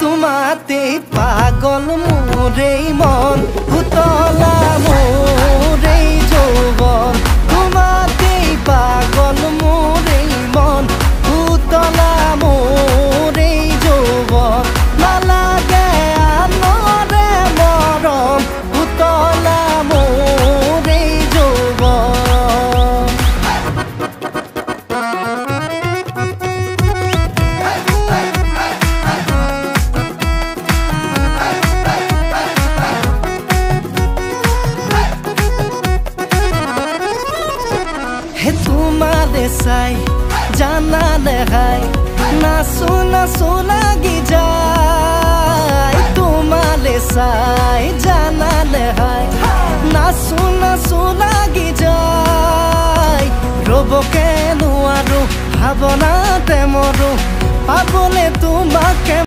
তোমাতে পাগল মোরেই মন উতলা মোরেই যৌবন তোমাতে পাগল মোরেই মন উতলা মোরেই যৌবন নালাগে আনরে মরম উতলা মোরেই যৌবন হে তোমারে চাই জানা দেখাই নাচো নাচো লাগি যায় তোমারে চাই জানা দেখাই নাচো নাচো লাগি যায় ৰবকে নোৱাৰো ভাৱনাতে মৰো পাবলে তোমাকে